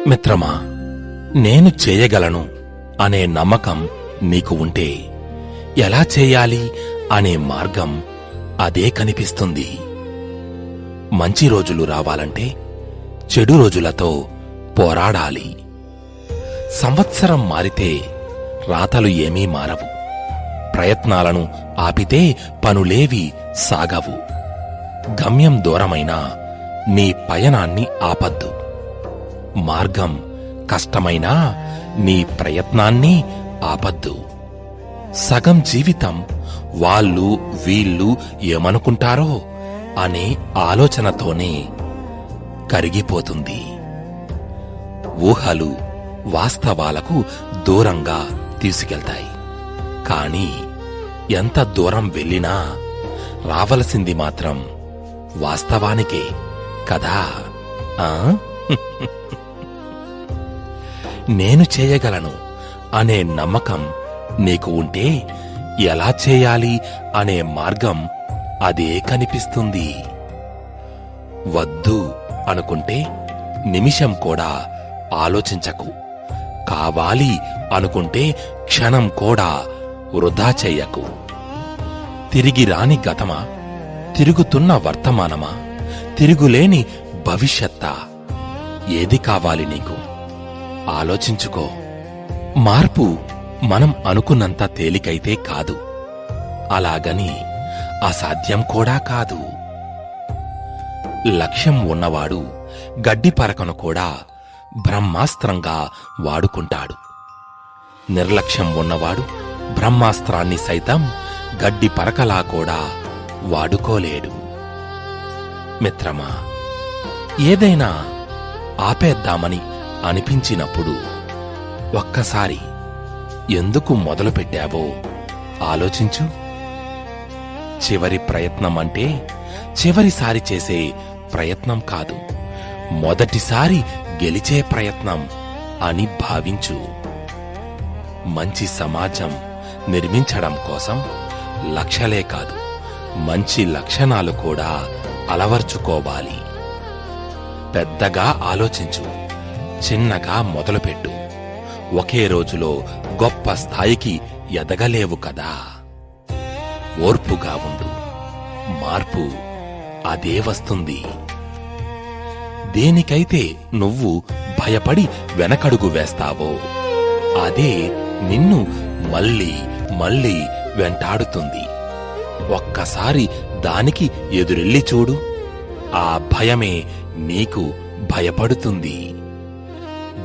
మిత్రమా, నేను చేయగలను అనే నమ్మకం నీకు ఉంటే ఎలా చేయాలి అనే మార్గం అదే కనిపిస్తుంది. మంచి రోజులు రావాలంటే చెడు రోజులతో పోరాడాలి. సంవత్సరం మారితే రాతలు ఏమీ మారవు. ప్రయత్నాలను ఆపితే పనులేవి సాగవు. గమ్యం దూరమైనా నీ పయనాన్ని ఆపద్దు. మార్గం కష్టమైనా నీ ప్రయత్నాన్ని ఆపద్దు. సగం జీవితం వాళ్ళు వీళ్ళు ఏమనుకుంటారో అనే ఆలోచనతోనే కరిగిపోతుంది. ఊహలు వాస్తవాలకు దూరంగా తీసుకెళ్తాయి. కాని ఎంత దూరం వెళ్ళినా రావలసింది మాత్రం వాస్తవానికే కదా. నేను చేయగలను అనే నమ్మకం నీకు ఉంటే ఎలా చేయాలి అనే మార్గం అదే కనిపిస్తుంది. వద్దు అనుకుంటే నిమిషం కూడా ఆలోచించకు. కావాలి అనుకుంటే క్షణం కూడా వృధా చెయ్యకు. తిరిగి రాని గతమా, తిరుగుతున్న వర్తమానమా, తిరుగులేని భవిష్యత్తా? ఏది కావాలి నీకు? ఆలోచించుకో. మార్పు మనం అనుకున్నంత తేలికైతే కాదు, అలాగని అసాధ్యం కూడా కాదు. లక్ష్యం ఉన్నవాడు గడ్డి పరకను కూడా బ్రహ్మాస్త్రంగా వాడుకుంటాడు. నిర్లక్ష్యం ఉన్నవాడు బ్రహ్మాస్త్రాన్ని సైతం గడ్డి పరకలా కూడా వాడుకోలేడు. మిత్రమా, ఏదైనా ఆపేద్దామని అనిపించినప్పుడు ఒక్కసారి ఎందుకు మొదలుపెట్టావో ఆలోచించు. చివరి ప్రయత్నం అంటే చివరిసారి చేసే ప్రయత్నం కాదు, మొదటిసారి గెలిచే ప్రయత్నం అని భావించు. మంచి సమాజం నిర్మించడం కోసం లక్ష్యాలే కాదు, మంచి లక్షణాలు కూడా అలవర్చుకోవాలి. పెద్దగా ఆలోచించు, చిన్నగా మొదలుపెట్టు. ఒకే రోజులో గొప్ప స్థాయికి ఎదగలేవు కదా. ఓర్పుగా ఉండు, మార్పు అదే వస్తుంది. దేనికైతే నువ్వు భయపడి వెనకడుగు వేస్తావో అదే నిన్ను మళ్ళీ మళ్ళీ వెంటాడుతుంది. ఒక్కసారి దానికి ఎదురెళ్ళి చూడు, ఆ భయమే నీకు భయపడుతుంది.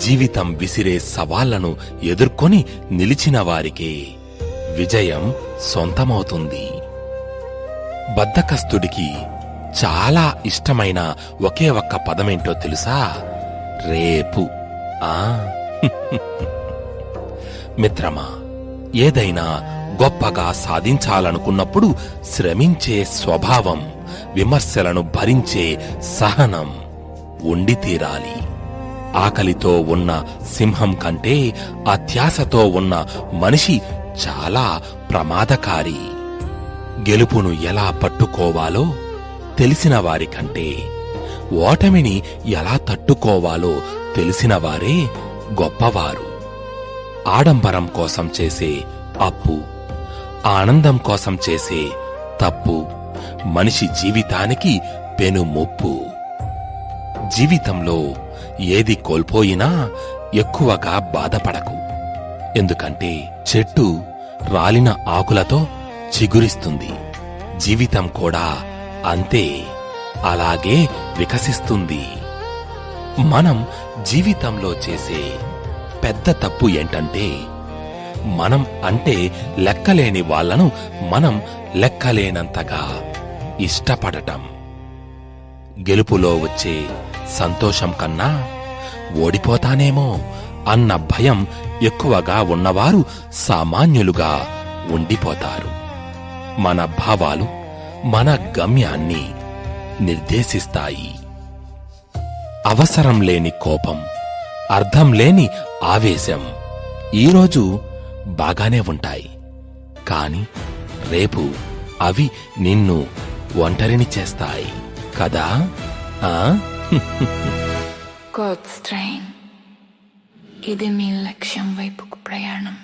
జీవితం విసిరే సవాళ్లను ఎదుర్కొని నిలిచిన వారికే విజయం సొంతమవుతుంది. బద్ధకస్తుడికి చాలా ఇష్టమైన ఒకే ఒక్క పదమేంటో తెలుసా? రేపు. మిత్రమా, ఏదైనా గొప్పగా సాధించాలనుకున్నప్పుడు శ్రమించే స్వభావం, విమర్శలను భరించే సహనం ఉండి తీరాలి. ఆకలితో ఉన్న సింహం కంటే అత్యాశతో ఉన్న మనిషి చాలా ప్రమాదకారి. గెలుపును ఎలా పట్టుకోవాలో తెలిసిన వారికంటే ఓటమిని ఎలా తట్టుకోవాలో తెలిసిన వారే గొప్పవారు. ఆడంబరం కోసం చేసే అప్పు, ఆనందం కోసం చేసే తప్పు మనిషి జీవితానికి పెనుముప్పు. జీవితంలో ఏది కోల్పోయినా ఎక్కువగా బాధపడకు. ఎందుకంటే చెట్టు రాలిన ఆకులతో చిగురిస్తుంది. జీవితం కూడా అంతే, అలాగే వికసిస్తుంది. మనం జీవితంలో చేసే పెద్ద తప్పు ఏంటంటే, మనం అంటే లెక్కలేని వాళ్లను మనం లెక్కలేనంతగా ఇష్టపడటం. గెలుపులో వచ్చే సంతోషం కన్నా ఓడిపోతానేమో అన్న భయం ఎక్కువగా ఉన్నవారు సామాన్యులుగా ఉండిపోతారు. మన భావాలు మన గమ్యాన్ని నిర్దేశిస్తాయి. అవసరం లేని కోపం, అర్థం లేని ఆవేశం ఈరోజు బాగానే ఉంటాయి, కాని రేపు అవి నిన్ను ఒంటరిని చేస్తాయి కదా. God's train. ఇది మీ లక్ష్యం వైపుకు ప్రయాణం.